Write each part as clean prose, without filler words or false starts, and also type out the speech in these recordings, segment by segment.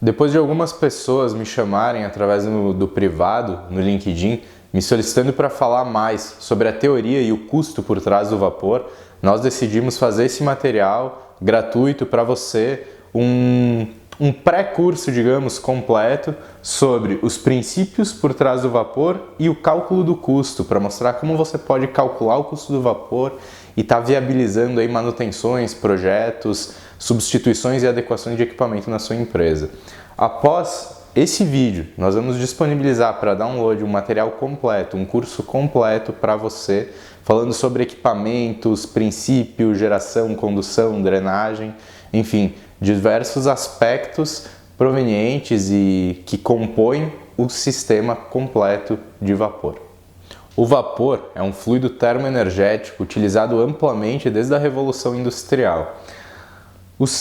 Depois de algumas pessoas me chamarem através do privado, no LinkedIn, me solicitando para falar mais sobre a teoria e o custo por trás do vapor, nós decidimos fazer esse material gratuito para você, um pré-curso, digamos, completo sobre os princípios por trás do vapor e o cálculo do custo, para mostrar como você pode calcular o custo do vapor e estar viabilizando aí manutenções, projetos, substituições e adequações de equipamento na sua empresa. Após esse vídeo, nós vamos disponibilizar para download um material completo, um curso completo para você, falando sobre equipamentos, princípios, geração, condução, drenagem, enfim, diversos aspectos provenientes e que compõem o sistema completo de vapor. O vapor é um fluido termoenergético utilizado amplamente desde a Revolução Industrial.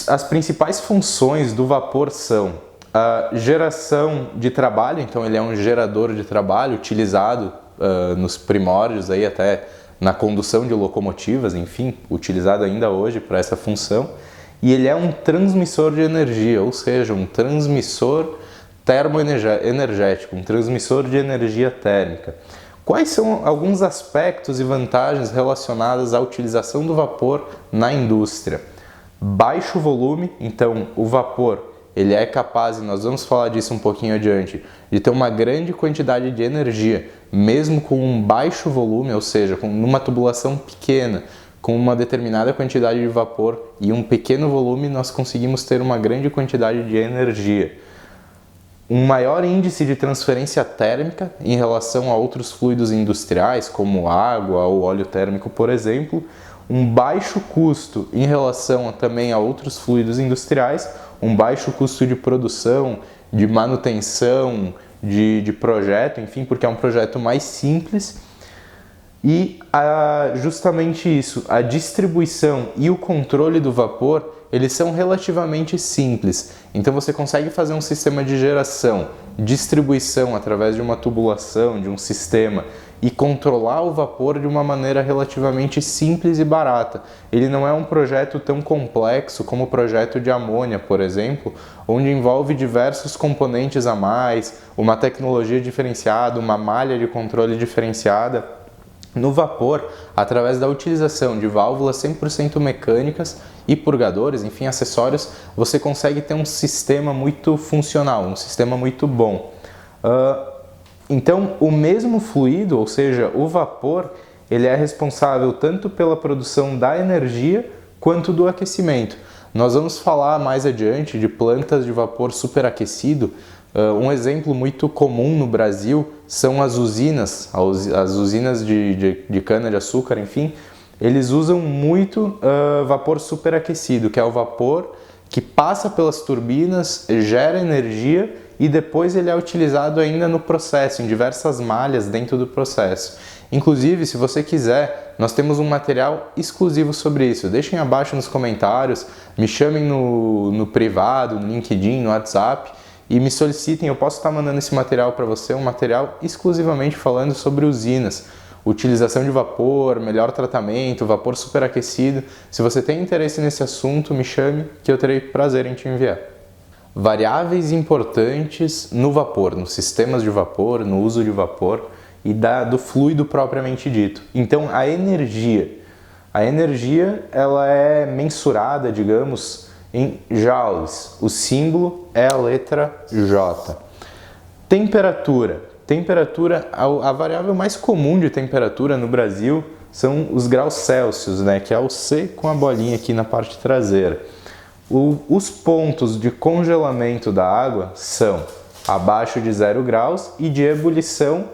As principais funções do vapor são a geração de trabalho, então ele é um gerador de trabalho utilizado nos primórdios, aí até na condução de locomotivas, enfim, utilizado ainda hoje para essa função. E ele é um transmissor de energia, ou seja, um transmissor termoenergético, um transmissor de energia térmica. Quais são alguns aspectos e vantagens relacionadas à utilização do vapor na indústria? Baixo volume, então o vapor ele é capaz, e nós vamos falar disso um pouquinho adiante, de ter uma grande quantidade de energia, mesmo com um baixo volume, ou seja, com uma tubulação pequena, com uma determinada quantidade de vapor e um pequeno volume, nós conseguimos ter uma grande quantidade de energia. Um maior índice de transferência térmica em relação a outros fluidos industriais, como água ou óleo térmico, por exemplo. Um baixo custo em relação também a outros fluidos industriais, um baixo custo de produção, de manutenção, de projeto, enfim, porque é um projeto mais simples. E justamente isso, a distribuição e o controle do vapor, eles são relativamente simples. Então você consegue fazer um sistema de geração, distribuição através de uma tubulação, de um sistema, e controlar o vapor de uma maneira relativamente simples e barata. Ele não é um projeto tão complexo como o projeto de amônia, por exemplo, onde envolve diversos componentes a mais, uma tecnologia diferenciada, uma malha de controle diferenciada. No vapor, através da utilização de válvulas 100% mecânicas e purgadores, enfim, acessórios, você consegue ter um sistema muito funcional, um sistema muito bom. Então, o mesmo fluido, ou seja, o vapor, ele é responsável tanto pela produção da energia quanto do aquecimento. Nós vamos falar mais adiante de plantas de vapor superaquecido. Um exemplo muito comum no Brasil são as usinas de cana-de-açúcar, enfim, eles usam muito vapor superaquecido, que é o vapor que passa pelas turbinas, gera energia e depois ele é utilizado ainda no processo, em diversas malhas dentro do processo. Inclusive, se você quiser, nós temos um material exclusivo sobre isso. Deixem abaixo nos comentários, me chamem no privado, no LinkedIn, no WhatsApp e me solicitem. Eu posso estar mandando esse material para você, um material exclusivamente falando sobre usinas, utilização de vapor, melhor tratamento, vapor superaquecido. Se você tem interesse nesse assunto, me chame que eu terei prazer em te enviar. Variáveis importantes no vapor, nos sistemas de vapor, no uso de vapor e do fluido propriamente dito. Então, a energia ela é mensurada, digamos, em joules. O símbolo é a letra J. Temperatura, a variável mais comum de temperatura no Brasil são os graus Celsius, né, que é o C com a bolinha aqui na parte traseira. Os pontos de congelamento da água são abaixo de 0 graus e de ebulição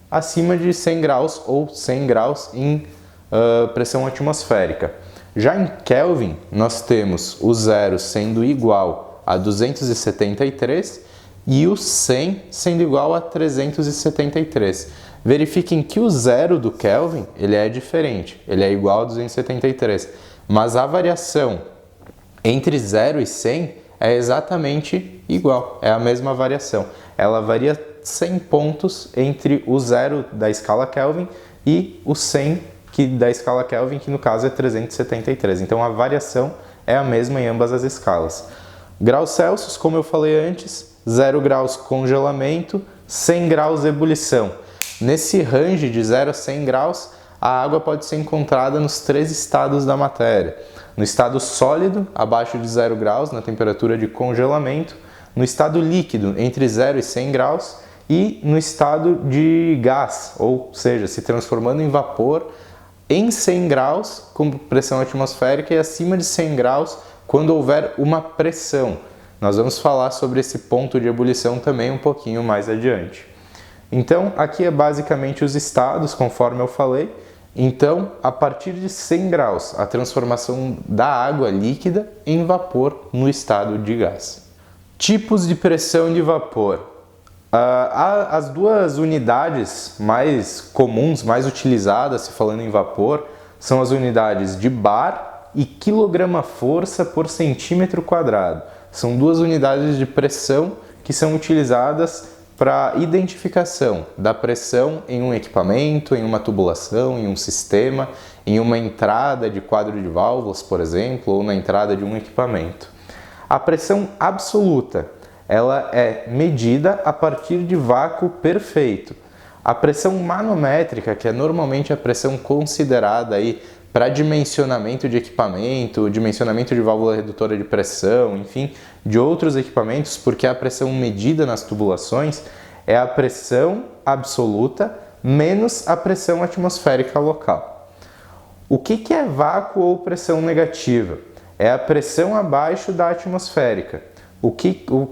acima de 100 graus ou 100 graus em pressão atmosférica. Já em Kelvin, nós temos o 0 sendo igual a 273 e o 100 sendo igual a 373. Verifiquem que o 0 do Kelvin ele é diferente, ele é igual a 273, mas a variação entre 0 e 100 é exatamente igual, é a mesma variação. Ela varia 100 pontos entre o 0 da escala Kelvin e o 100 da escala Kelvin, que no caso é 373. Então a variação é a mesma em ambas as escalas. Graus Celsius, como eu falei antes, 0 graus congelamento, 100 graus ebulição. Nesse range de 0 a 100 graus, a água pode ser encontrada nos 3 estados da matéria. No estado sólido, abaixo de 0 graus, na temperatura de congelamento. No estado líquido, entre 0 e 100 graus. E no estado de gás, ou seja, se transformando em vapor em 100 graus com pressão atmosférica e acima de 100 graus quando houver uma pressão. Nós vamos falar sobre esse ponto de ebulição também um pouquinho mais adiante. Então, aqui é basicamente os estados, conforme eu falei. Então, a partir de 100 graus, a transformação da água líquida em vapor no estado de gás. Tipos de pressão de vapor. As duas unidades mais comuns, mais utilizadas, se falando em vapor, são as unidades de bar e quilograma-força por centímetro quadrado. São duas unidades de pressão que são utilizadas para identificação da pressão em um equipamento, em uma tubulação, em um sistema, em uma entrada de quadro de válvulas, por exemplo, ou na entrada de um equipamento. A pressão absoluta, ela é medida a partir de vácuo perfeito. A pressão manométrica, que é normalmente a pressão considerada aí para dimensionamento de equipamento, dimensionamento de válvula redutora de pressão, enfim, de outros equipamentos, porque a pressão medida nas tubulações é a pressão absoluta menos a pressão atmosférica local. O que é vácuo ou pressão negativa? É a pressão abaixo da atmosférica.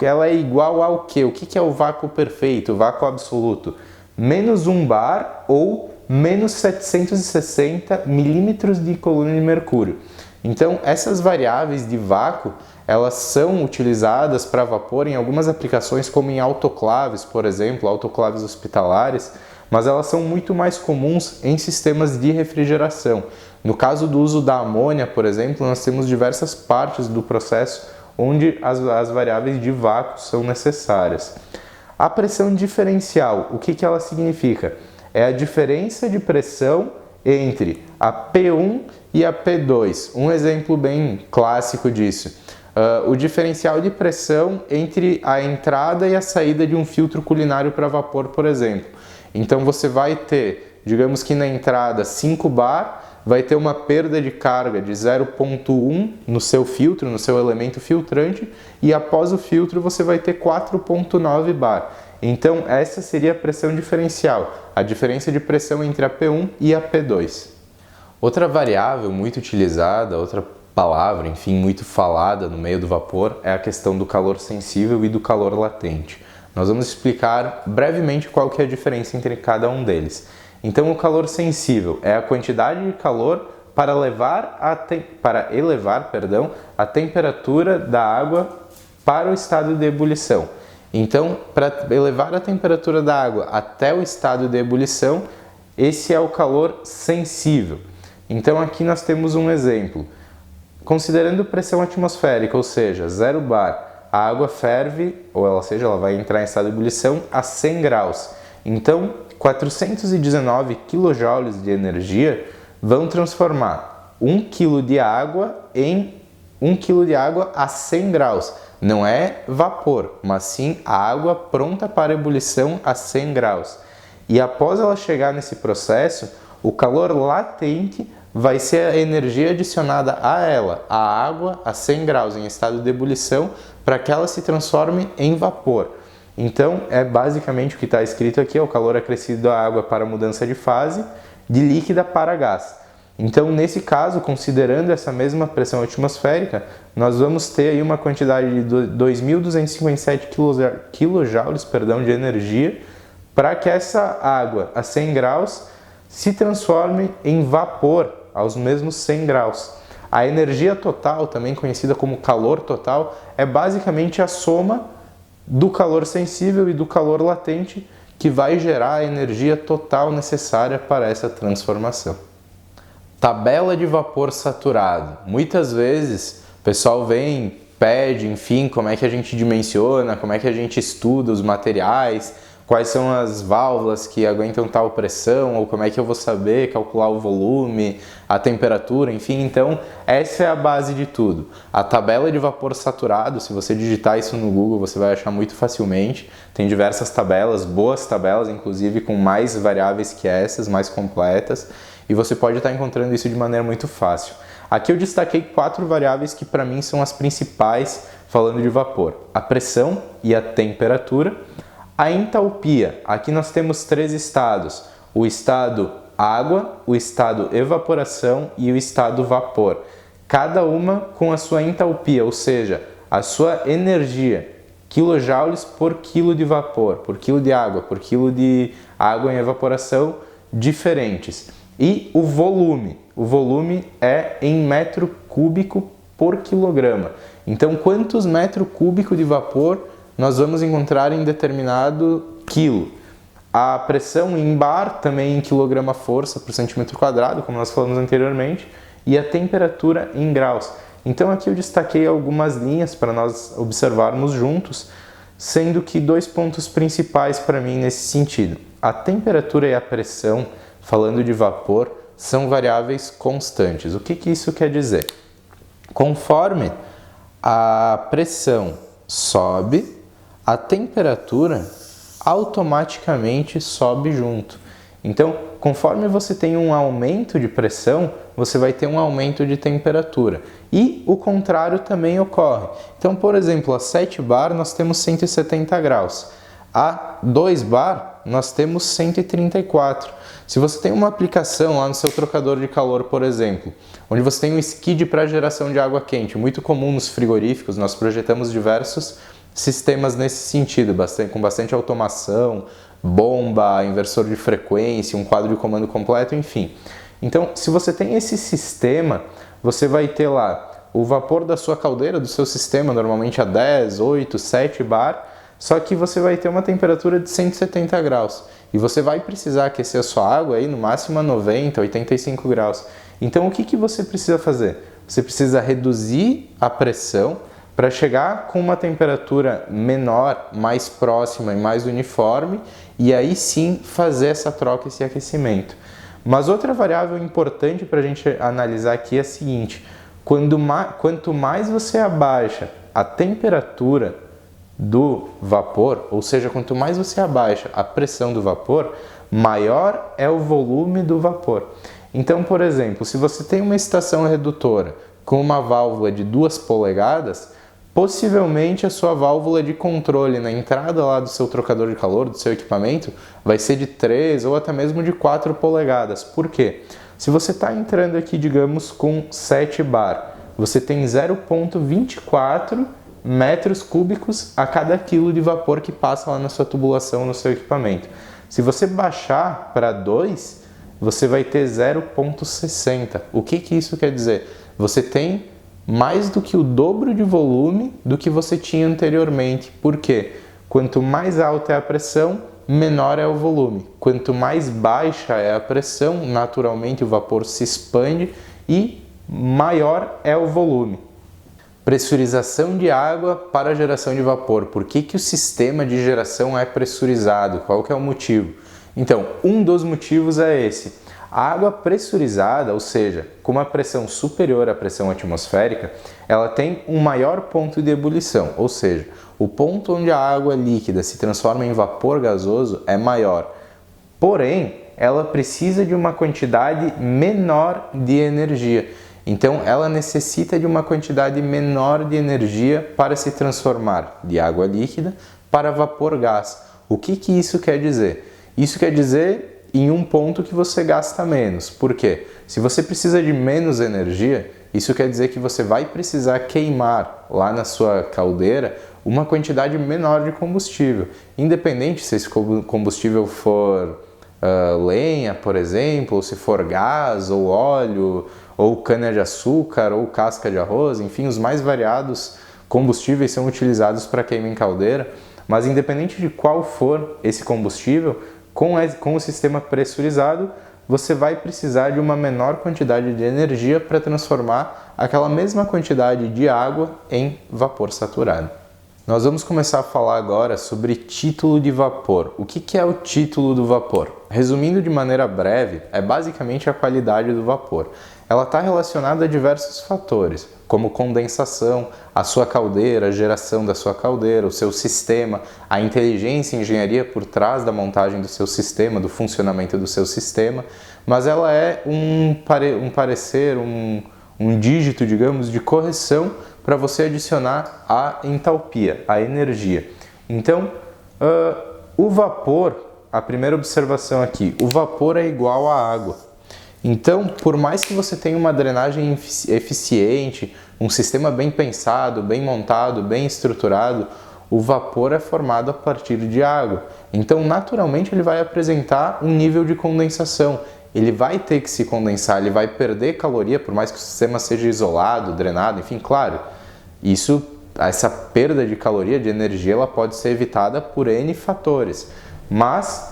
Ela é igual ao quê? O que é o vácuo perfeito, o vácuo absoluto? Menos 1 bar ou menos 760 milímetros de coluna de mercúrio. Então, essas variáveis de vácuo, elas são utilizadas para vapor em algumas aplicações, como em autoclaves, por exemplo, autoclaves hospitalares, mas elas são muito mais comuns em sistemas de refrigeração. No caso do uso da amônia, por exemplo, nós temos diversas partes do processo onde as variáveis de vácuo são necessárias. A pressão diferencial, o que ela significa? É a diferença de pressão entre a P1 e a P2. Um exemplo bem clássico disso. O diferencial de pressão entre a entrada e a saída de um filtro culinário para vapor, por exemplo. Então você vai ter, digamos que na entrada 5 bar, vai ter uma perda de carga de 0,1 no seu filtro, no seu elemento filtrante, e após o filtro você vai ter 4,9 bar. Então essa seria a pressão diferencial, a diferença de pressão entre a P1 e a P2. Outra variável muito utilizada, outra palavra, enfim, muito falada no meio do vapor é a questão do calor sensível e do calor latente. Nós vamos explicar brevemente qual que é a diferença entre cada um deles. Então, o calor sensível é a quantidade de calor para elevar a temperatura da água para o estado de ebulição. Então, para elevar a temperatura da água até o estado de ebulição, esse é o calor sensível. Então, aqui nós temos um exemplo. Considerando pressão atmosférica, ou seja, 0 bar, a água ferve, ela vai entrar em estado de ebulição a 100 graus. Então, 419 kJ de energia vão transformar 1 kg de água em 1 kg de água a 100 graus. Não é vapor, mas sim a água pronta para ebulição a 100 graus. E após ela chegar nesse processo, o calor latente vai ser a energia adicionada a ela, a água a 100 graus em estado de ebulição, para que ela se transforme em vapor. Então, é basicamente o que está escrito aqui, é o calor acrescido da água para mudança de fase, de líquida para gás. Então, nesse caso, considerando essa mesma pressão atmosférica, nós vamos ter aí uma quantidade de 2.257 kJ de energia para que essa água a 100 graus se transforme em vapor aos mesmos 100 graus. A energia total, também conhecida como calor total, é basicamente a soma do calor sensível e do calor latente, que vai gerar a energia total necessária para essa transformação. Tabela de vapor saturado. Muitas vezes o pessoal pede, enfim, como é que a gente dimensiona, como é que a gente estuda os materiais, quais são as válvulas que aguentam tal pressão, ou como é que eu vou saber calcular o volume, a temperatura, enfim. Então, essa é a base de tudo. A tabela de vapor saturado, se você digitar isso no Google, você vai achar muito facilmente. Tem diversas tabelas, boas tabelas, inclusive com mais variáveis que essas, mais completas, e você pode estar encontrando isso de maneira muito fácil. Aqui eu destaquei 4 variáveis que para mim são as principais falando de vapor: a pressão e a temperatura. A entalpia, aqui nós temos 3 estados: o estado água, o estado evaporação e o estado vapor. Cada uma com a sua entalpia, ou seja, a sua energia, quilojoules por quilo de vapor, por quilo de água, por quilo de água em evaporação, diferentes. E o volume é em metro cúbico por quilograma. Então, quantos metros cúbicos de vapor nós vamos encontrar em determinado quilo? A pressão em bar, também em quilograma-força por centímetro quadrado, como nós falamos anteriormente, e a temperatura em graus. Então aqui eu destaquei algumas linhas para nós observarmos juntos, sendo que 2 pontos principais para mim nesse sentido. A temperatura e a pressão, falando de vapor, são variáveis constantes. O que isso quer dizer? Conforme a pressão sobe, a temperatura automaticamente sobe junto. Então, conforme você tem um aumento de pressão, você vai ter um aumento de temperatura. E o contrário também ocorre. Então, por exemplo, a 7 bar nós temos 170 graus. A 2 bar nós temos 134. Se você tem uma aplicação lá no seu trocador de calor, por exemplo, onde você tem um skid para geração de água quente, muito comum nos frigoríficos, nós projetamos diversos sistemas nesse sentido, com bastante automação, bomba, inversor de frequência, um quadro de comando completo, enfim. Então, se você tem esse sistema, você vai ter lá o vapor da sua caldeira, do seu sistema, normalmente a 10, 8, 7 bar, só que você vai ter uma temperatura de 170 graus. E você vai precisar aquecer a sua água aí no máximo a 90, 85 graus. Então, o que você precisa fazer? Você precisa reduzir a pressão para chegar com uma temperatura menor, mais próxima e mais uniforme, e aí sim fazer essa troca, esse aquecimento. Mas outra variável importante para a gente analisar aqui é a seguinte: quanto mais você abaixa a temperatura do vapor, ou seja, quanto mais você abaixa a pressão do vapor, maior é o volume do vapor. Então, por exemplo, se você tem uma estação redutora com uma válvula de 2 polegadas, possivelmente a sua válvula de controle na entrada lá do seu trocador de calor, do seu equipamento, vai ser de 3 ou até mesmo de 4 polegadas. Por quê? Se você está entrando aqui, digamos, com 7 bar, você tem 0,24 metros cúbicos a cada quilo de vapor que passa lá na sua tubulação, no seu equipamento. Se você baixar para 2, você vai ter 0,60. O que isso quer dizer? Você tem mais do que o dobro de volume do que você tinha anteriormente. Por quê? Quanto mais alta é a pressão, menor é o volume. Quanto mais baixa é a pressão, naturalmente o vapor se expande e maior é o volume. Pressurização de água para a geração de vapor. Por que o sistema de geração é pressurizado? Qual que é o motivo? Então, um dos motivos é esse. A água pressurizada, ou seja, com uma pressão superior à pressão atmosférica, ela tem um maior ponto de ebulição, ou seja, o ponto onde a água líquida se transforma em vapor gasoso é maior. Porém, ela precisa de uma quantidade menor de energia. Então, ela necessita de uma quantidade menor de energia para se transformar de água líquida para vapor gás. O que isso quer dizer? Isso quer dizer em um ponto que você gasta menos. Por quê? Se você precisa de menos energia, isso quer dizer que você vai precisar queimar lá na sua caldeira uma quantidade menor de combustível. Independente se esse combustível for lenha, por exemplo, ou se for gás, ou óleo, ou cana-de-açúcar, ou casca de arroz, enfim, os mais variados combustíveis são utilizados para queima em caldeira, mas independente de qual for esse combustível, com o sistema pressurizado, você vai precisar de uma menor quantidade de energia para transformar aquela mesma quantidade de água em vapor saturado. Nós vamos começar a falar agora sobre título de vapor. O que é o título do vapor? Resumindo de maneira breve, é basicamente a qualidade do vapor. Ela está relacionada a diversos fatores, como condensação, a sua caldeira, a geração da sua caldeira, o seu sistema, a inteligência e engenharia por trás da montagem do seu sistema, do funcionamento do seu sistema, mas ela é um parecer, um dígito, digamos, de correção para você adicionar a entalpia, a energia. Então, o vapor, a primeira observação aqui, o vapor é igual à água. Então, por mais que você tenha uma drenagem eficiente, um sistema bem pensado, bem montado, bem estruturado, o vapor é formado a partir de água. Então, naturalmente, ele vai apresentar um nível de condensação. Ele vai ter que se condensar, ele vai perder caloria, por mais que o sistema seja isolado, drenado, enfim, claro. Essa perda de caloria, de energia, ela pode ser evitada por N fatores. Mas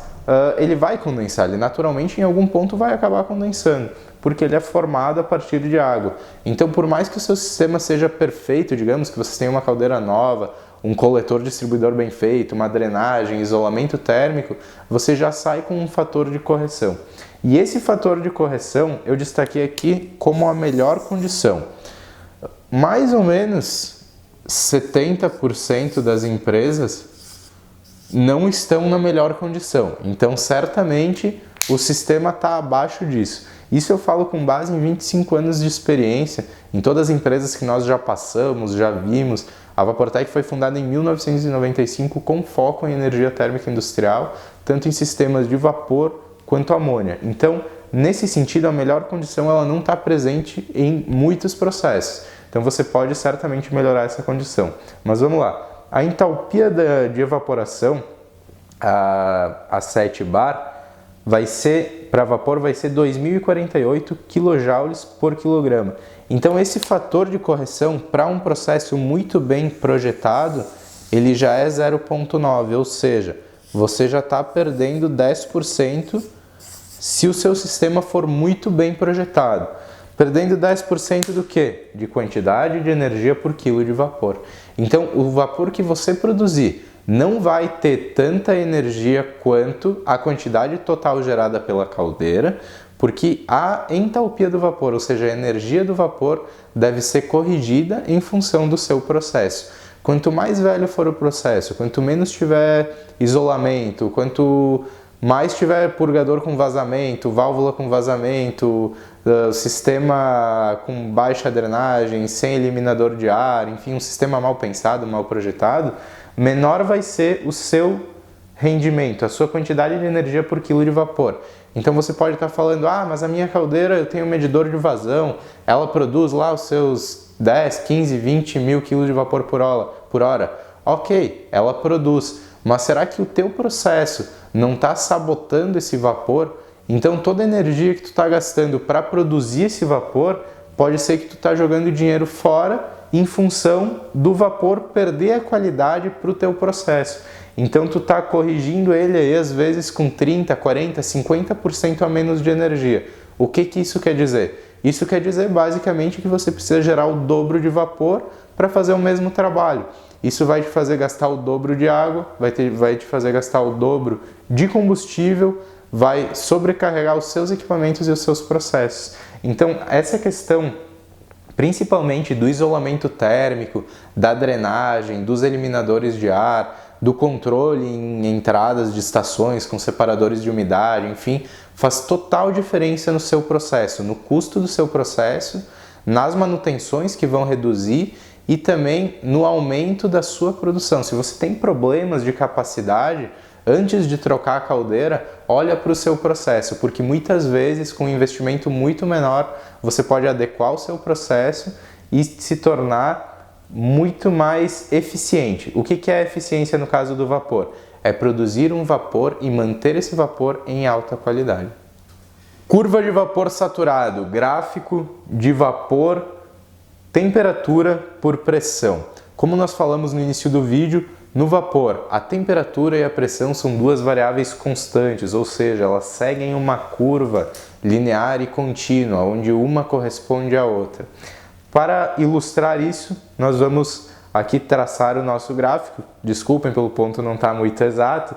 ele vai condensar, ele naturalmente em algum ponto vai acabar condensando, porque ele é formado a partir de água. Então, por mais que o seu sistema seja perfeito, digamos que você tenha uma caldeira nova, um coletor distribuidor bem feito, uma drenagem, isolamento térmico, você já sai com um fator de correção. E esse fator de correção eu destaquei aqui como a melhor condição. Mais ou menos 70% das empresas não estão na melhor condição. Então, certamente, o sistema está abaixo disso. Isso eu falo com base em 25 anos de experiência, em todas as empresas que nós já passamos, já vimos. A Vaportec foi fundada em 1995 com foco em energia térmica industrial, tanto em sistemas de vapor quanto amônia. Então, nesse sentido, a melhor condição ela não está presente em muitos processos. Então, você pode certamente melhorar essa condição. Mas vamos lá. A entalpia de evaporação, a 7 bar, para vapor vai ser 2.048 kJ por quilograma. Então, esse fator de correção, para um processo muito bem projetado, ele já é 0,9, ou seja, você já está perdendo 10% se o seu sistema for muito bem projetado. Perdendo 10% do quê? De quantidade de energia por quilo de vapor. Então, o vapor que você produzir não vai ter tanta energia quanto a quantidade total gerada pela caldeira, porque a entalpia do vapor, ou seja, a energia do vapor, deve ser corrigida em função do seu processo. Quanto mais velho for o processo, quanto menos tiver isolamento, quanto mais tiver purgador com vazamento, válvula com vazamento, sistema com baixa drenagem, sem eliminador de ar, enfim, um sistema mal pensado, mal projetado, menor vai ser o seu rendimento, a sua quantidade de energia por quilo de vapor. Então você pode estar falando, mas a minha caldeira eu tenho um medidor de vazão, ela produz lá os seus 10, 15, 20 mil quilos de vapor por hora. Ok, ela produz, mas será que o teu processo não está sabotando esse vapor? Então toda a energia que tu está gastando para produzir esse vapor, pode ser que tu está jogando dinheiro fora em função do vapor perder a qualidade para o teu processo. Então tu está corrigindo ele aí às vezes com 30, 40, 50% a menos de energia. O que isso quer dizer? Isso quer dizer basicamente que você precisa gerar o dobro de vapor para fazer o mesmo trabalho. Isso vai te fazer gastar o dobro de água, vai te fazer gastar o dobro de combustível, vai sobrecarregar os seus equipamentos e os seus processos. Então, essa questão, principalmente do isolamento térmico, da drenagem, dos eliminadores de ar, do controle em entradas de estações com separadores de umidade, enfim, faz total diferença no seu processo, no custo do seu processo, nas manutenções que vão reduzir e também no aumento da sua produção. Se você tem problemas de capacidade, antes de trocar a caldeira, olha para o seu processo, porque muitas vezes com um investimento muito menor, você pode adequar o seu processo e se tornar muito mais eficiente. O que é eficiência no caso do vapor? É produzir um vapor e manter esse vapor em alta qualidade. Curva de vapor saturado, gráfico de vapor, temperatura por pressão. Como nós falamos no início do vídeo, no vapor, a temperatura e a pressão são duas variáveis constantes, ou seja, elas seguem uma curva linear e contínua, onde uma corresponde à outra. Para ilustrar isso, nós vamos aqui traçar o nosso gráfico. Desculpem pelo ponto não estar muito exato,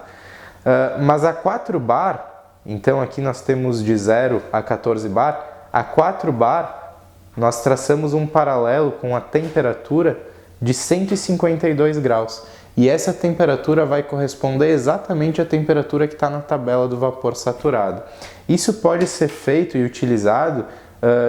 mas a 4 bar, então aqui nós temos de 0 a 14 bar, a 4 bar nós traçamos um paralelo com a temperatura de 152 graus. E essa temperatura vai corresponder exatamente à temperatura que está na tabela do vapor saturado. Isso pode ser feito e utilizado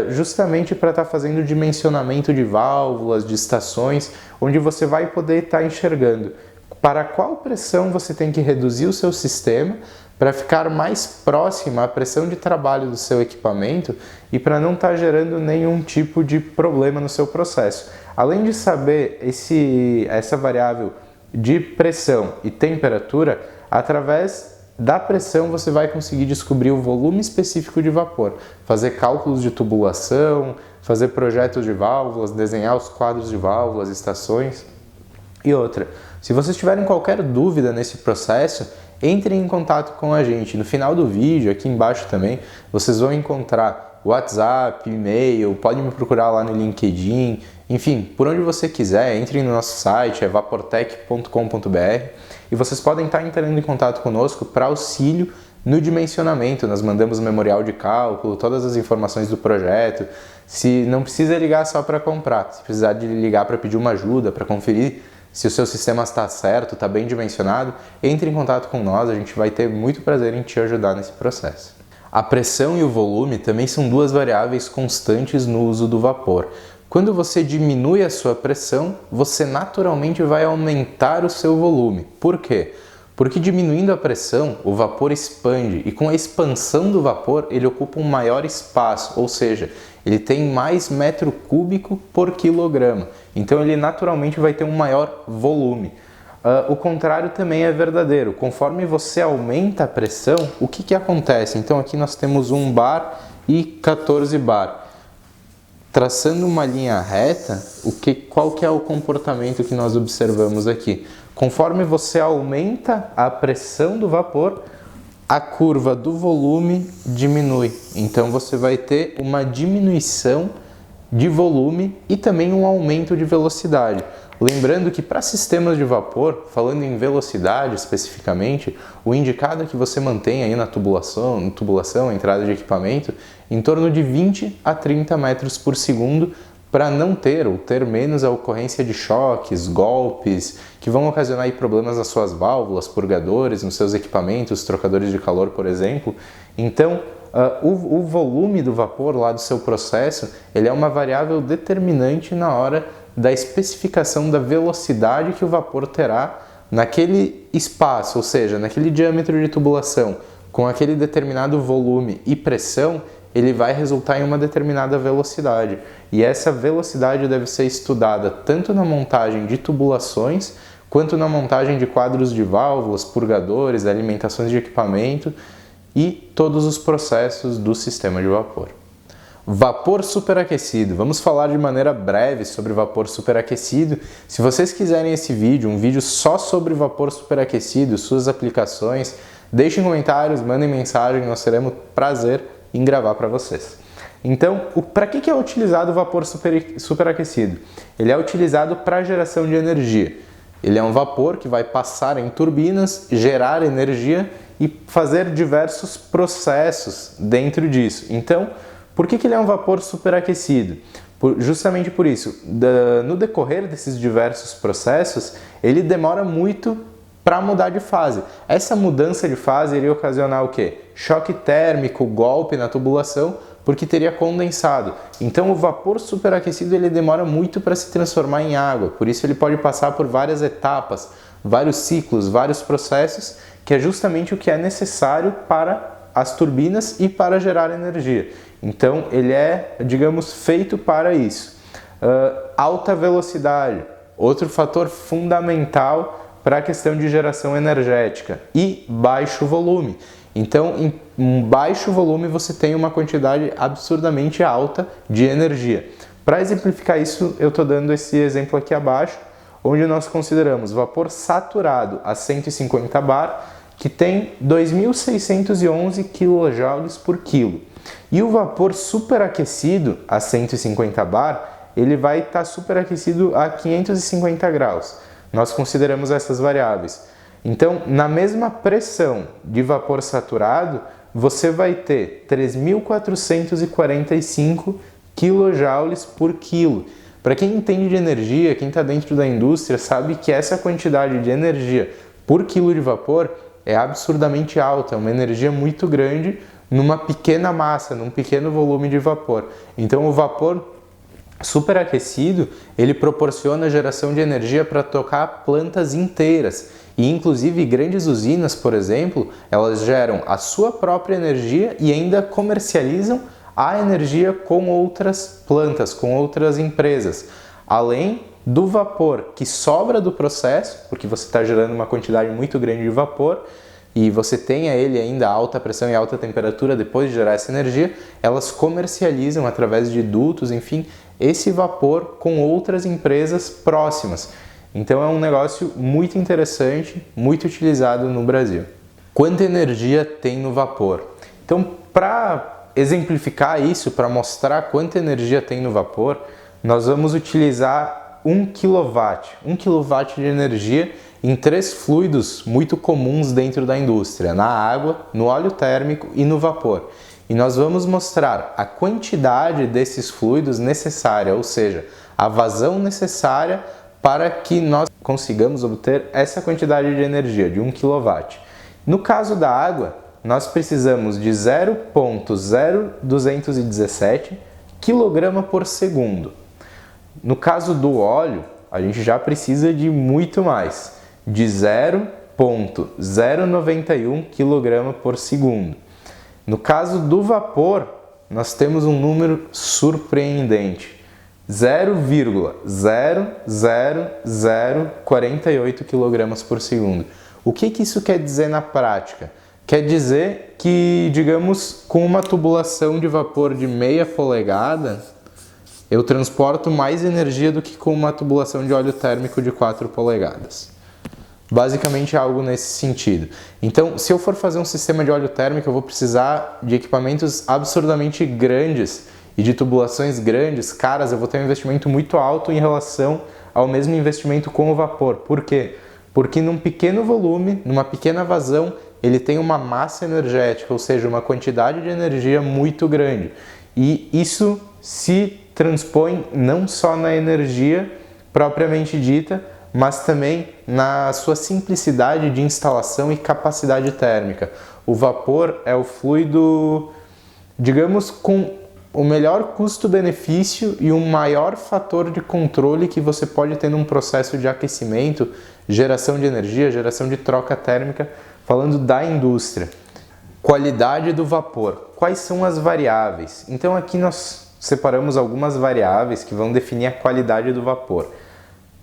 justamente para estar fazendo dimensionamento de válvulas, de estações, onde você vai poder estar enxergando para qual pressão você tem que reduzir o seu sistema para ficar mais próxima à pressão de trabalho do seu equipamento e para não estar gerando nenhum tipo de problema no seu processo. Além de saber essa variável de pressão e temperatura, através da pressão você vai conseguir descobrir o volume específico de vapor, fazer cálculos de tubulação, fazer projetos de válvulas, desenhar os quadros de válvulas, estações. E outra, se vocês tiverem qualquer dúvida nesse processo, entrem em contato com a gente. No final do vídeo, aqui embaixo também, vocês vão encontrar WhatsApp, e-mail, pode me procurar lá no LinkedIn, enfim, por onde você quiser, entrem no nosso site, é vaportec.com.br, e vocês podem estar entrando em contato conosco para auxílio no dimensionamento. Nós mandamos memorial de cálculo, todas as informações do projeto. Se não precisa ligar só para comprar, se precisar de ligar para pedir uma ajuda, para conferir se o seu sistema está certo, está bem dimensionado, entre em contato com nós, a gente vai ter muito prazer em te ajudar nesse processo. A pressão e o volume também são duas variáveis constantes no uso do vapor. Quando você diminui a sua pressão, você naturalmente vai aumentar o seu volume. Por quê? Porque diminuindo a pressão, o vapor expande e com a expansão do vapor ele ocupa um maior espaço, ou seja, ele tem mais metro cúbico por quilograma. Então ele naturalmente vai ter um maior volume. O contrário também é verdadeiro. Conforme você aumenta a pressão, o que acontece? Então aqui nós temos 1 bar e 14 bar. Traçando uma linha reta, qual que é o comportamento que nós observamos aqui? Conforme você aumenta a pressão do vapor, a curva do volume diminui. Então você vai ter uma diminuição de volume e também um aumento de velocidade. Lembrando que para sistemas de vapor, falando em velocidade especificamente, o indicado é que você mantenha aí na tubulação, entrada de equipamento, em torno de 20 a 30 metros por segundo para não ter ou ter menos a ocorrência de choques, golpes, que vão ocasionar aí problemas nas suas válvulas, purgadores, nos seus equipamentos, trocadores de calor, por exemplo. Então, o volume do vapor lá do seu processo, ele é uma variável determinante na hora da especificação da velocidade que o vapor terá naquele espaço, ou seja, naquele diâmetro de tubulação, com aquele determinado volume e pressão, ele vai resultar em uma determinada velocidade. E essa velocidade deve ser estudada tanto na montagem de tubulações, quanto na montagem de quadros de válvulas, purgadores, alimentações de equipamento e todos os processos do sistema de vapor. Vapor superaquecido. Vamos falar de maneira breve sobre vapor superaquecido. Se vocês quiserem esse vídeo, um vídeo só sobre vapor superaquecido, suas aplicações, deixem comentários, mandem mensagem, nós teremos prazer em gravar para vocês. Então, para que é utilizado o vapor superaquecido? Ele é utilizado para geração de energia. Ele é um vapor que vai passar em turbinas, gerar energia e fazer diversos processos dentro disso. Então, por que ele é um vapor superaquecido? Justamente por isso, no decorrer desses diversos processos, ele demora muito para mudar de fase. Essa mudança de fase iria ocasionar o quê? Choque térmico, golpe na tubulação, porque teria condensado. Então o vapor superaquecido ele demora muito para se transformar em água, por isso ele pode passar por várias etapas, vários ciclos, vários processos, que é justamente o que é necessário para as turbinas e para gerar energia. Então ele é, digamos, feito para isso. Alta velocidade, outro fator fundamental para a questão de geração energética, e baixo volume. Então, em um baixo volume você tem uma quantidade absurdamente alta de energia. Para exemplificar isso, eu estou dando esse exemplo aqui abaixo, onde nós consideramos vapor saturado a 150 bar, que tem 2.611 kJ por quilo. E o vapor superaquecido a 150 bar, ele vai estar superaquecido a 550 graus. Nós consideramos essas variáveis. Então, na mesma pressão de vapor saturado, você vai ter 3.445 kJ por quilo. Para quem entende de energia, quem está dentro da indústria, sabe que essa quantidade de energia por quilo de vapor é absurdamente alta, é uma energia muito grande numa pequena massa, num pequeno volume de vapor. Então, o vapor superaquecido, ele proporciona geração de energia para tocar plantas inteiras. E inclusive grandes usinas, por exemplo, elas geram a sua própria energia e ainda comercializam a energia com outras plantas, com outras empresas. Além do vapor que sobra do processo, porque você está gerando uma quantidade muito grande de vapor, e você tem a ele ainda alta pressão e alta temperatura depois de gerar essa energia, elas comercializam através de dutos, enfim, esse vapor com outras empresas próximas. Então é um negócio muito interessante, muito utilizado no Brasil. Quanta energia tem no vapor? Então, para exemplificar isso, para mostrar quanta energia tem no vapor, nós vamos utilizar 1 kW. 1 kW de energia em 3 fluidos muito comuns dentro da indústria, na água, no óleo térmico e no vapor. E nós vamos mostrar a quantidade desses fluidos necessária, ou seja, a vazão necessária para que nós consigamos obter essa quantidade de energia, de 1 kW. No caso da água, nós precisamos de 0,0217 kg por segundo. No caso do óleo, a gente já precisa de muito mais, de 0,091 kg por segundo. No caso do vapor, nós temos um número surpreendente, 0,00048 kg por segundo. O que isso quer dizer na prática? Quer dizer que, digamos, com uma tubulação de vapor de meia polegada, eu transporto mais energia do que com uma tubulação de óleo térmico de 4 polegadas. Basicamente algo nesse sentido. Então, se eu for fazer um sistema de óleo térmico, eu vou precisar de equipamentos absurdamente grandes e de tubulações grandes, caras, eu vou ter um investimento muito alto em relação ao mesmo investimento com o vapor. Por quê? Porque num pequeno volume, numa pequena vazão, ele tem uma massa energética, ou seja, uma quantidade de energia muito grande. E isso se transpõe não só na energia propriamente dita, mas também na sua simplicidade de instalação e capacidade térmica. O vapor é o fluido, digamos, com o melhor custo-benefício e um maior fator de controle que você pode ter num processo de aquecimento, geração de energia, geração de troca térmica, falando da indústria. Qualidade do vapor. Quais são as variáveis? Então aqui nós separamos algumas variáveis que vão definir a qualidade do vapor.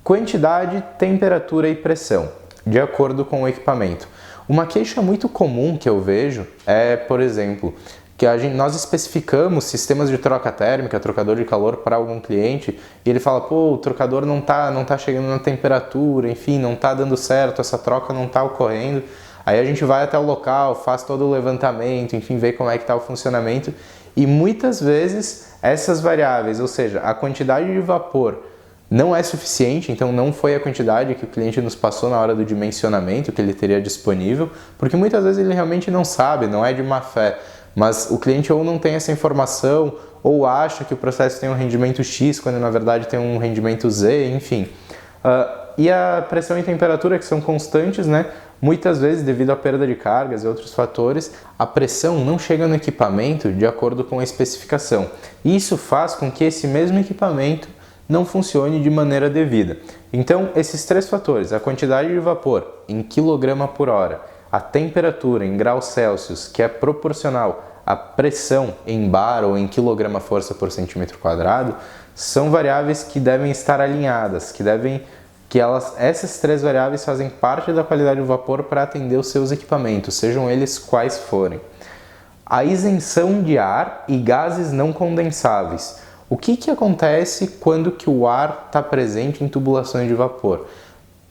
Quantidade, temperatura e pressão, de acordo com o equipamento. Uma queixa muito comum que eu vejo é, por exemplo, que nós especificamos sistemas de troca térmica, trocador de calor para algum cliente, e ele fala, pô, o trocador não tá chegando na temperatura, enfim, não tá dando certo, essa troca não tá ocorrendo. Aí a gente vai até o local, faz todo o levantamento, enfim, vê como é que tá o funcionamento, e muitas vezes essas variáveis, ou seja, a quantidade de vapor não é suficiente, então não foi a quantidade que o cliente nos passou na hora do dimensionamento que ele teria disponível, porque muitas vezes ele realmente não sabe, não é de má fé, mas o cliente ou não tem essa informação, ou acha que o processo tem um rendimento X, quando na verdade tem um rendimento Z, enfim. E a pressão e temperatura, que são constantes, né? Muitas vezes, devido à perda de cargas e outros fatores, a pressão não chega no equipamento de acordo com a especificação. Isso faz com que esse mesmo equipamento não funcione de maneira devida. Então, esses 3 fatores, a quantidade de vapor em quilograma por hora, a temperatura em graus Celsius, que é proporcional à pressão em bar ou em quilograma-força por centímetro quadrado, são variáveis que devem estar alinhadas, essas 3 variáveis fazem parte da qualidade do vapor para atender os seus equipamentos, sejam eles quais forem. A isenção de ar e gases não condensáveis. O que acontece quando que o ar está presente em tubulações de vapor?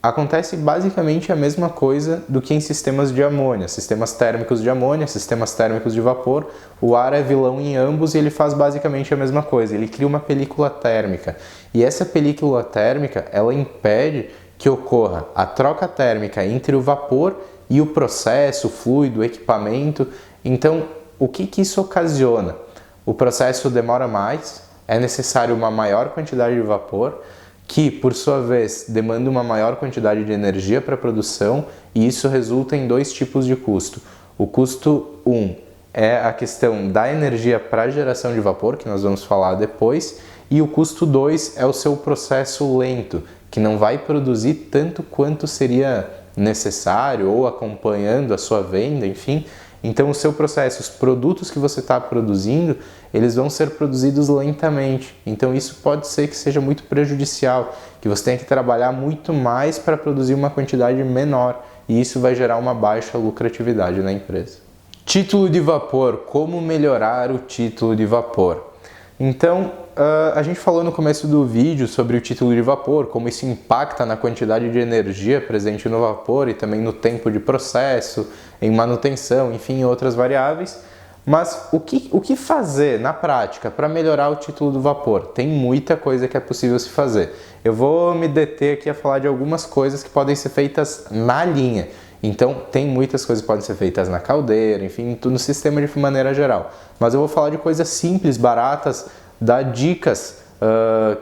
Acontece basicamente a mesma coisa do que em sistemas de amônia, sistemas térmicos de amônia, sistemas térmicos de vapor. O ar é vilão em ambos e ele faz basicamente a mesma coisa, ele cria uma película térmica. E essa película térmica, ela impede que ocorra a troca térmica entre o vapor e o processo, o fluido, o equipamento. Então, o que isso ocasiona? O processo demora mais, é necessário uma maior quantidade de vapor, que, por sua vez, demanda uma maior quantidade de energia para a produção, e isso resulta em dois tipos de custo. O custo 1 é a questão da energia para a geração de vapor, que nós vamos falar depois, e o custo 2 é o seu processo lento, que não vai produzir tanto quanto seria necessário ou acompanhando a sua venda, enfim. Então o seu processo, os produtos que você está produzindo, eles vão ser produzidos lentamente. Então isso pode ser que seja muito prejudicial, que você tenha que trabalhar muito mais para produzir uma quantidade menor, e isso vai gerar uma baixa lucratividade na empresa. Título de vapor, como melhorar o título de vapor? Então, a gente falou no começo do vídeo sobre o título de vapor, como isso impacta na quantidade de energia presente no vapor e também no tempo de processo, em manutenção, enfim, em outras variáveis. Mas o que fazer na prática para melhorar o título do vapor? Tem muita coisa que é possível se fazer. Eu vou me deter aqui a falar de algumas coisas que podem ser feitas na linha. Então, tem muitas coisas que podem ser feitas na caldeira, enfim, no sistema de maneira geral. Mas eu vou falar de coisas simples, baratas, dar dicas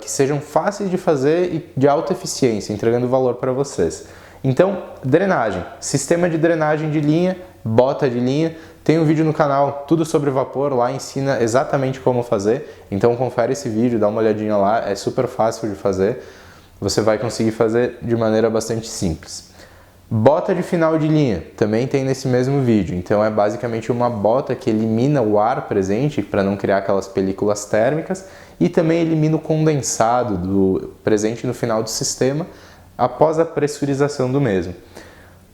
que sejam fáceis de fazer e de alta eficiência, entregando valor para vocês. Então, drenagem. Sistema de drenagem de linha, bota de linha. Tem um vídeo no canal, tudo sobre vapor, lá ensina exatamente como fazer. Então, confere esse vídeo, dá uma olhadinha lá, é super fácil de fazer. Você vai conseguir fazer de maneira bastante simples. Bota de final de linha, também tem nesse mesmo vídeo. Então é basicamente uma bota que elimina o ar presente para não criar aquelas películas térmicas e também elimina o condensado presente no final do sistema após a pressurização do mesmo.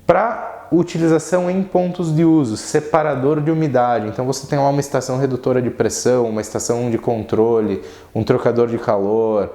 Para utilização em pontos de uso, separador de umidade. Então você tem lá uma estação redutora de pressão, uma estação de controle, um trocador de calor,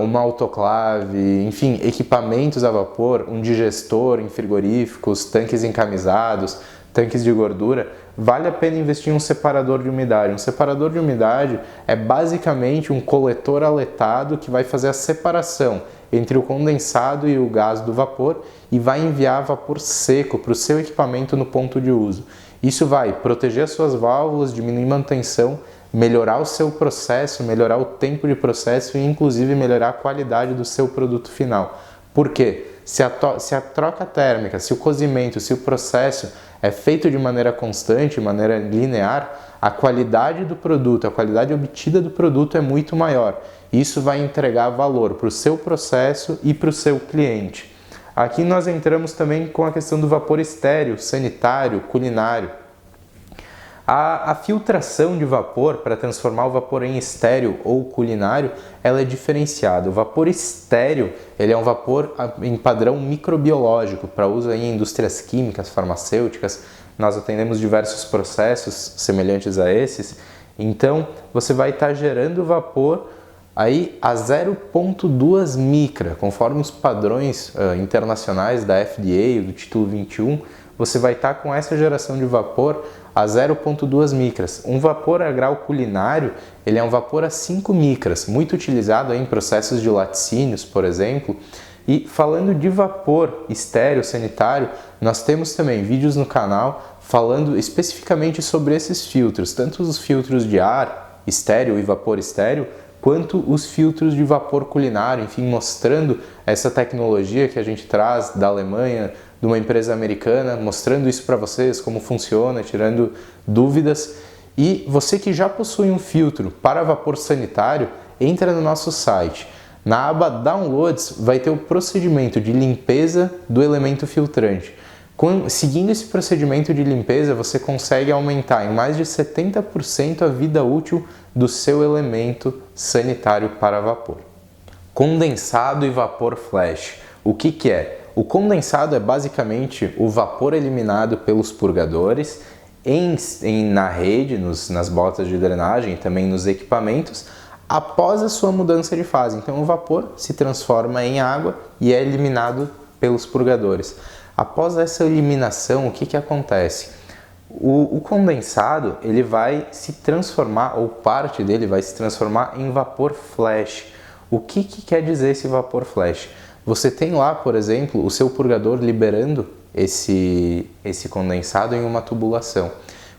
uma autoclave, enfim, equipamentos a vapor, um digestor em frigoríficos, tanques encamisados, tanques de gordura, vale a pena investir em um separador de umidade. Um separador de umidade é basicamente um coletor aletado que vai fazer a separação entre o condensado e o gás do vapor e vai enviar vapor seco para o seu equipamento no ponto de uso. Isso vai proteger as suas válvulas, diminuir manutenção, melhorar o seu processo, melhorar o tempo de processo e inclusive melhorar a qualidade do seu produto final. Por quê? Se a troca térmica, se o cozimento, se o processo é feito de maneira constante, de maneira linear, a qualidade do produto, a qualidade obtida do produto é muito maior. Isso vai entregar valor para o seu processo e para o seu cliente. Aqui nós entramos também com a questão do vapor estéreo, sanitário, culinário. A filtração de vapor para transformar o vapor em estéreo ou culinário, ela é diferenciada. O vapor estéreo, ele é um vapor em padrão microbiológico para uso em indústrias químicas, farmacêuticas. Nós atendemos diversos processos semelhantes a esses. Então, você vai estar gerando vapor aí a 0,2 micra, conforme os padrões internacionais da FDA, do título 21, você vai estar com essa geração de vapor a 0,2 micras. Um vapor a grau culinário, ele é um vapor a 5 micras, muito utilizado em processos de laticínios, por exemplo. E falando de vapor estéreo sanitário, nós temos também vídeos no canal falando especificamente sobre esses filtros, tanto os filtros de ar estéreo e vapor estéreo, quanto os filtros de vapor culinário, enfim, mostrando essa tecnologia que a gente traz da Alemanha, de uma empresa americana, mostrando isso para vocês, como funciona, tirando dúvidas. E você que já possui um filtro para vapor sanitário, entra no nosso site. Na aba Downloads vai ter o procedimento de limpeza do elemento filtrante. Seguindo esse procedimento de limpeza, você consegue aumentar em mais de 70% a vida útil do seu elemento sanitário para vapor. Condensado e vapor flash. O que é? O condensado é basicamente o vapor eliminado pelos purgadores na rede, nas botas de drenagem e também nos equipamentos, após a sua mudança de fase. Então o vapor se transforma em água e é eliminado pelos purgadores. Após essa eliminação, o que acontece? O condensado ele vai se transformar, ou parte dele vai se transformar em vapor flash. O que quer dizer esse vapor flash? Você tem lá, por exemplo, o seu purgador liberando esse condensado em uma tubulação.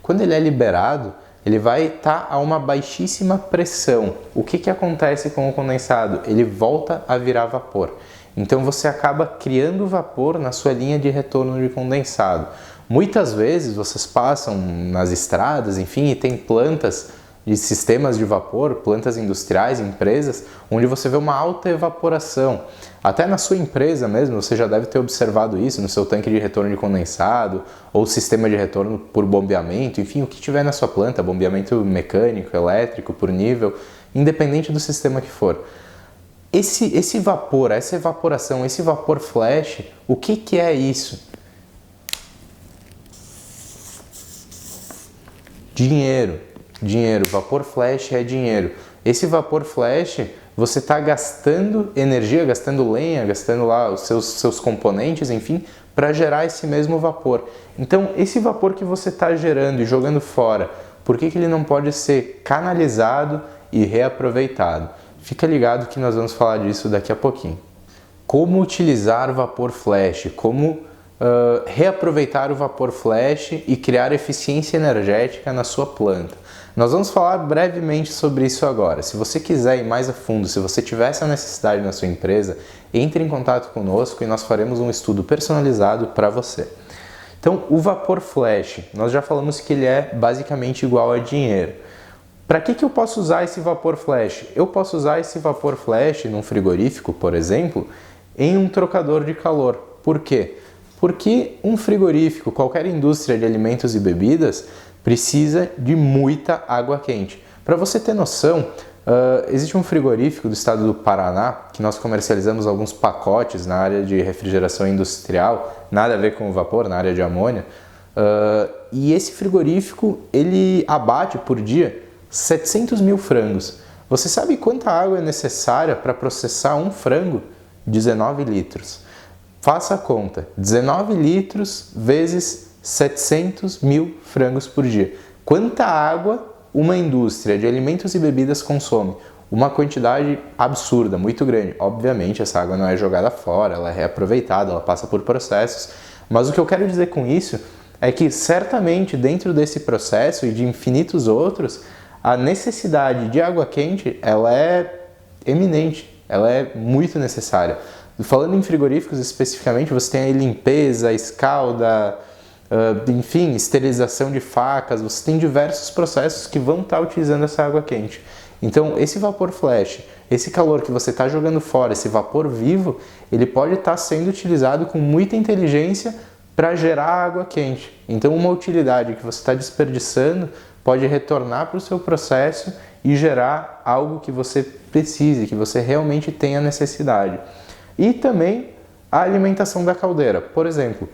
Quando ele é liberado, ele vai estar a uma baixíssima pressão. O que acontece com o condensado? Ele volta a virar vapor. Então você acaba criando vapor na sua linha de retorno de condensado. Muitas vezes vocês passam nas estradas, enfim, e tem plantas de sistemas de vapor, plantas industriais, empresas, onde você vê uma alta evaporação. Até na sua empresa mesmo, você já deve ter observado isso no seu tanque de retorno de condensado ou sistema de retorno por bombeamento, enfim, o que tiver na sua planta, bombeamento mecânico, elétrico, por nível, independente do sistema que for. Esse vapor, essa evaporação, esse vapor flash, o que é isso? Dinheiro. Dinheiro, vapor flash é dinheiro. Esse vapor flash, você está gastando energia, gastando lenha, gastando lá os seus componentes, enfim, para gerar esse mesmo vapor. Então, esse vapor que você está gerando e jogando fora, por que ele não pode ser canalizado e reaproveitado? Fica ligado que nós vamos falar disso daqui a pouquinho. Como utilizar vapor flash, como reaproveitar o vapor flash e criar eficiência energética na sua planta. Nós vamos falar brevemente sobre isso agora. Se você quiser ir mais a fundo, se você tiver essa necessidade na sua empresa, entre em contato conosco e nós faremos um estudo personalizado para você. Então, o vapor flash, nós já falamos que ele é basicamente igual a dinheiro. Para que eu posso usar esse vapor flash? Eu posso usar esse vapor flash num frigorífico, por exemplo, em um trocador de calor. Por quê? Porque um frigorífico, qualquer indústria de alimentos e bebidas, precisa de muita água quente. Para você ter noção, existe um frigorífico do estado do Paraná, que nós comercializamos alguns pacotes na área de refrigeração industrial, nada a ver com o vapor, na área de amônia, e esse frigorífico, ele abate por dia 700 mil frangos. Você sabe quanta água é necessária para processar um frango? 19 litros. Faça a conta, 19 litros vezes 700 mil frangos por dia. Quanta água uma indústria de alimentos e bebidas consome? Uma quantidade absurda, muito grande. Obviamente, essa água não é jogada fora, ela é reaproveitada, ela passa por processos. Mas o que eu quero dizer com isso é que, certamente, dentro desse processo e de infinitos outros, a necessidade de água quente, ela é eminente, ela é muito necessária. Falando em frigoríficos especificamente, você tem aí limpeza, escalda, enfim, esterilização de facas, você tem diversos processos que vão estar utilizando essa água quente. Então, esse vapor flash, esse calor que você está jogando fora, esse vapor vivo, ele pode estar sendo utilizado com muita inteligência para gerar água quente. Então, uma utilidade que você está desperdiçando pode retornar para o seu processo e gerar algo que você precise, que você realmente tenha necessidade. E também a alimentação da caldeira. Por exemplo,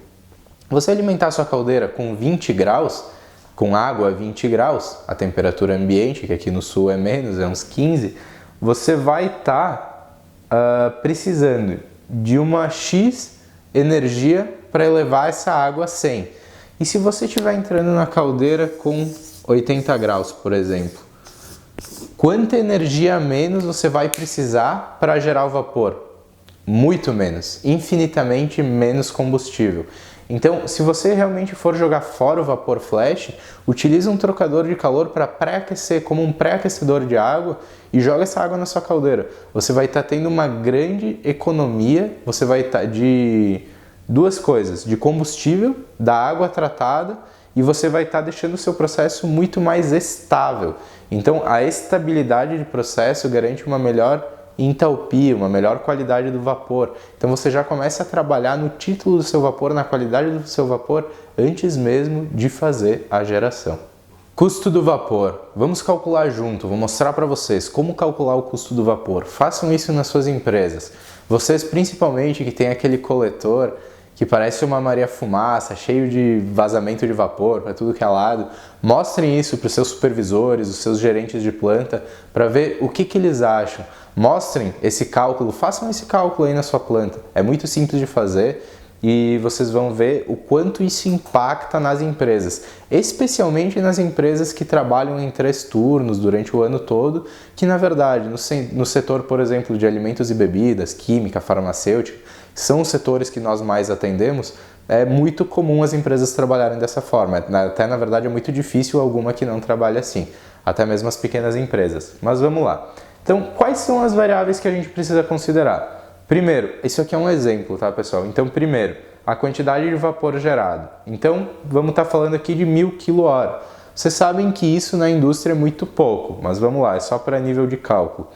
você alimentar sua caldeira com 20 graus, com água a 20 graus, a temperatura ambiente, que aqui no sul é menos, é uns 15, você vai estar precisando de uma X energia para elevar essa água a 100. E se você estiver entrando na caldeira com 80 graus, por exemplo, quanta energia a menos você vai precisar para gerar o vapor? Muito menos, infinitamente menos combustível. Então, se você realmente for jogar fora o vapor flash, utilize um trocador de calor para pré-aquecer, como um pré-aquecedor de água, e joga essa água na sua caldeira. Você vai estar tendo uma grande economia, você vai estar de duas coisas, de combustível, da água tratada, e você vai estar deixando o seu processo muito mais estável. Então, a estabilidade de processo garante uma melhor entalpia, uma melhor qualidade do vapor. Então você já começa a trabalhar no título do seu vapor, na qualidade do seu vapor, antes mesmo de fazer a geração. Custo do vapor. Vamos calcular junto, vou mostrar para vocês como calcular o custo do vapor. Façam isso nas suas empresas. Vocês, principalmente, que tem aquele coletor que parece uma Maria Fumaça, cheio de vazamento de vapor para tudo que é lado. Mostrem isso para os seus supervisores, os seus gerentes de planta, para ver o que eles acham. Mostrem esse cálculo, façam esse cálculo aí na sua planta. É muito simples de fazer e vocês vão ver o quanto isso impacta nas empresas, especialmente nas empresas que trabalham em 3 turnos durante o ano todo, que na verdade no setor, por exemplo, de alimentos e bebidas, química, farmacêutica, são os setores que nós mais atendemos. É muito comum as empresas trabalharem dessa forma, até na verdade é muito difícil alguma que não trabalhe assim, até mesmo as pequenas empresas. Mas vamos lá. Então, quais são as variáveis que a gente precisa considerar? Primeiro, isso aqui é um exemplo, tá, pessoal? Então, primeiro, a quantidade de vapor gerado. Então, vamos estar falando aqui de 1000 kWh. Vocês sabem que isso na indústria é muito pouco, mas vamos lá, é só para nível de cálculo.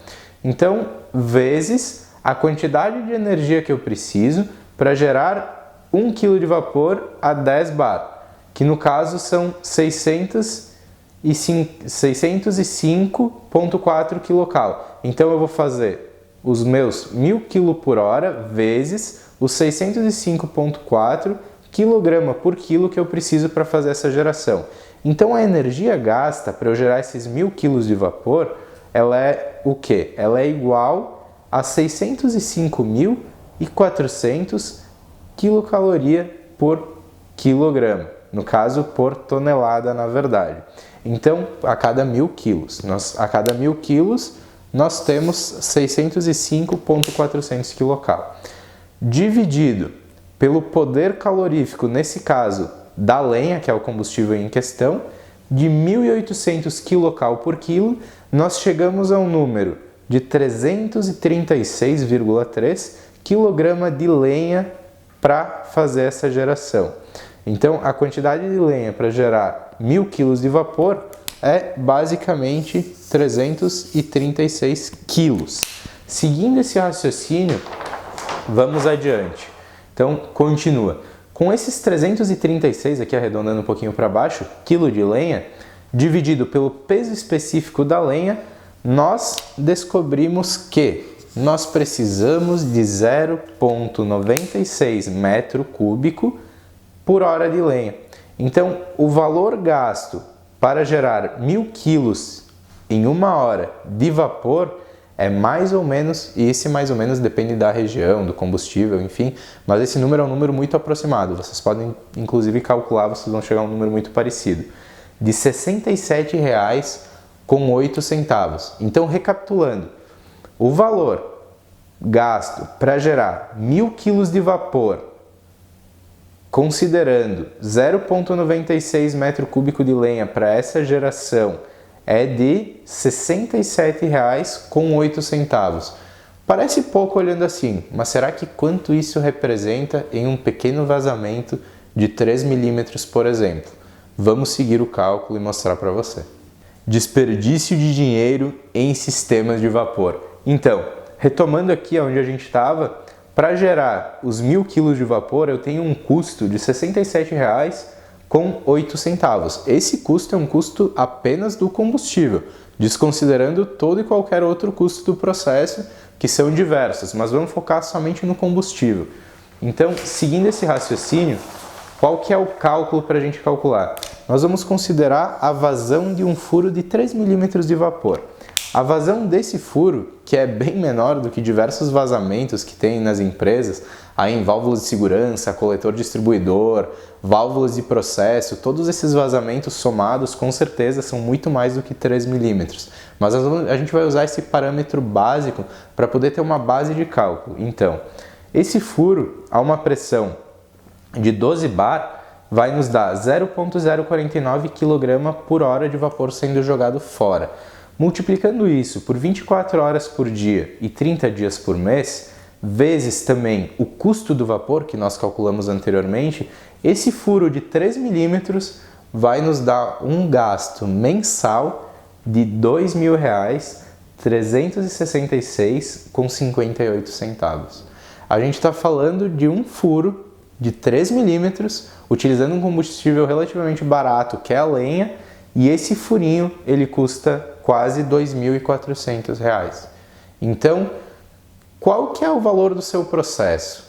Então, vezes a quantidade de energia que eu preciso para gerar 1 kg de vapor a 10 bar, que no caso são 605,4 kcal. Então, eu vou fazer os meus 1000 kg por hora vezes os 605,4 kg por quilo que eu preciso para fazer essa geração. Então a energia gasta para eu gerar esses 1000 kg de vapor, ela é o quê? Ela é igual a 605.400 quilocaloria por quilograma, no caso por tonelada na verdade. Então a cada 1000 quilos, nós temos 605,400 kcal. Dividido pelo poder calorífico, nesse caso, da lenha, que é o combustível em questão, de 1.800 kcal por quilo, nós chegamos a um número de 336,3 kg de lenha para fazer essa geração. Então, a quantidade de lenha para gerar 1000 kg de vapor é basicamente 336 quilos. Seguindo esse raciocínio, vamos adiante. Então, continua. Com esses 336, aqui arredondando um pouquinho para baixo, quilo de lenha, dividido pelo peso específico da lenha, nós descobrimos que nós precisamos de 0,96 metro cúbico por hora de lenha. Então, o valor gasto para gerar 1000 quilos em 1 hora de vapor é mais ou menos, e esse mais ou menos depende da região, do combustível, enfim, mas esse número é um número muito aproximado, vocês podem inclusive calcular, vocês vão chegar a um número muito parecido, de R$ 67,08. Então, recapitulando, o valor gasto para gerar 1000 quilos de vapor, considerando 0,96 metro cúbico de lenha para essa geração, é de R$ 67,08. Parece pouco olhando assim, mas será que quanto isso representa em um pequeno vazamento de 3 milímetros, por exemplo? Vamos seguir o cálculo e mostrar para você. Desperdício de dinheiro em sistemas de vapor. Então, retomando aqui onde a gente estava, para gerar os 1000 kg de vapor, eu tenho um custo de R$ 67,08. Esse custo é um custo apenas do combustível, desconsiderando todo e qualquer outro custo do processo, que são diversos, mas vamos focar somente no combustível. Então, seguindo esse raciocínio, qual que é o cálculo para a gente calcular? Nós vamos considerar a vazão de um furo de 3 milímetros de vapor. A vazão desse furo, que é bem menor do que diversos vazamentos que tem nas empresas, aí em válvulas de segurança, coletor distribuidor, válvulas de processo, todos esses vazamentos somados com certeza são muito mais do que 3 milímetros. Mas a gente vai usar esse parâmetro básico para poder ter uma base de cálculo. Então, esse furo a uma pressão de 12 bar vai nos dar 0,049 kg por hora de vapor sendo jogado fora. Multiplicando isso por 24 horas por dia e 30 dias por mês, vezes também o custo do vapor que nós calculamos anteriormente, esse furo de 3 milímetros vai nos dar um gasto mensal de R$ 2.366,58. A gente está falando de um furo de 3 milímetros, utilizando um combustível relativamente barato, que é a lenha, e esse furinho ele custa quase R$ 2.400. Então, qual que é o valor do seu processo?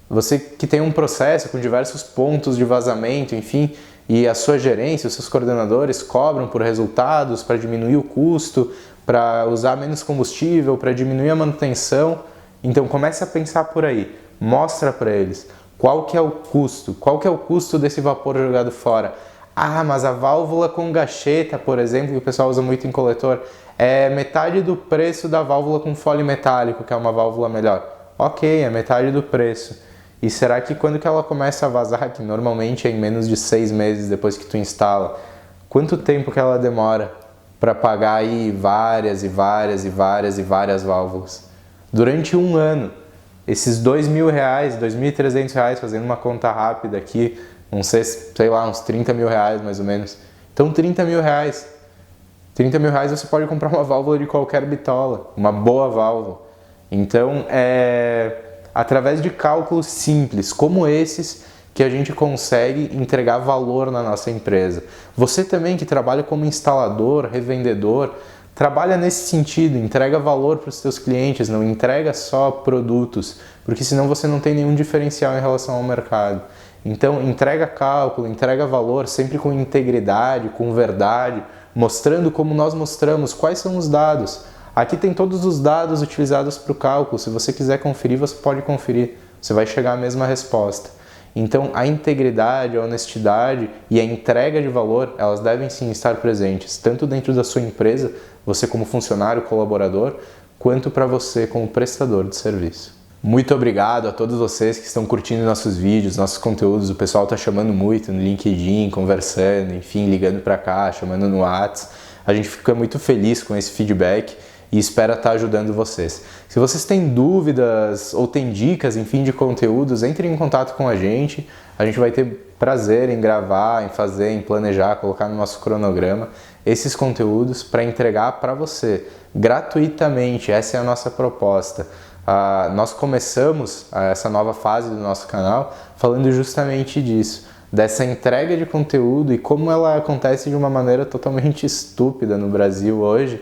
Você que tem um processo com diversos pontos de vazamento, enfim, e a sua gerência, os seus coordenadores cobram por resultados para diminuir o custo, para usar menos combustível, para diminuir a manutenção. Então comece a pensar por aí, mostra para eles qual que é o custo desse vapor jogado fora. Ah, mas a válvula com gacheta, por exemplo, que o pessoal usa muito em coletor, é metade do preço da válvula com fole metálico, que é uma válvula melhor. Ok, é metade do preço. E será que quando que ela começa a vazar, que normalmente é em menos de 6 meses depois que tu instala, quanto tempo que ela demora para pagar aí várias válvulas? Durante um ano, esses R$2.000, R$2.300, fazendo uma conta rápida aqui, uns 30 mil reais mais ou menos. Então R$30.000 você pode comprar uma válvula de qualquer bitola, uma boa válvula. Então através de cálculos simples como esses que a gente consegue entregar valor na nossa empresa. Você também que trabalha como instalador, revendedor, trabalha nesse sentido, entrega valor para os seus clientes, não entrega só produtos, porque senão você não tem nenhum diferencial em relação ao mercado. Então entrega cálculo, entrega valor, sempre com integridade, com verdade, mostrando como nós mostramos quais são os dados. Aqui tem todos os dados utilizados para o cálculo, se você quiser conferir, você pode conferir, você vai chegar à mesma resposta. Então a integridade, a honestidade e a entrega de valor, elas devem sim estar presentes, tanto dentro da sua empresa, você como funcionário, colaborador, quanto para você como prestador de serviço. Muito obrigado a todos vocês que estão curtindo nossos vídeos, nossos conteúdos, o pessoal está chamando muito no LinkedIn, conversando, enfim, ligando para cá, chamando no WhatsApp. A gente fica muito feliz com esse feedback e espera estar ajudando vocês. Se vocês têm dúvidas ou têm dicas, enfim, de conteúdos, entrem em contato com a gente vai ter prazer em gravar, em fazer, em planejar, colocar no nosso cronograma esses conteúdos para entregar para você, gratuitamente. Essa é a nossa proposta. Nós começamos essa nova fase do nosso canal falando justamente disso, dessa entrega de conteúdo e como ela acontece de uma maneira totalmente estúpida no Brasil hoje,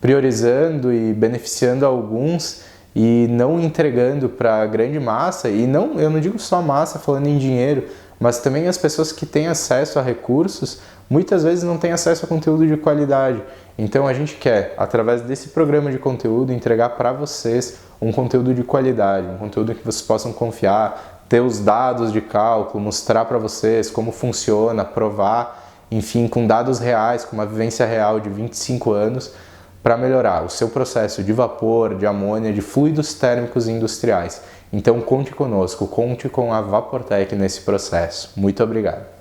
priorizando e beneficiando alguns e não entregando para a grande massa, e eu não digo só massa falando em dinheiro, mas também as pessoas que têm acesso a recursos, muitas vezes não têm acesso a conteúdo de qualidade. Então a gente quer, através desse programa de conteúdo, entregar para vocês um conteúdo de qualidade, um conteúdo que vocês possam confiar, ter os dados de cálculo, mostrar para vocês como funciona, provar, enfim, com dados reais, com uma vivência real de 25 anos, para melhorar o seu processo de vapor, de amônia, de fluidos térmicos industriais. Então conte conosco, conte com a Vaportec nesse processo. Muito obrigado.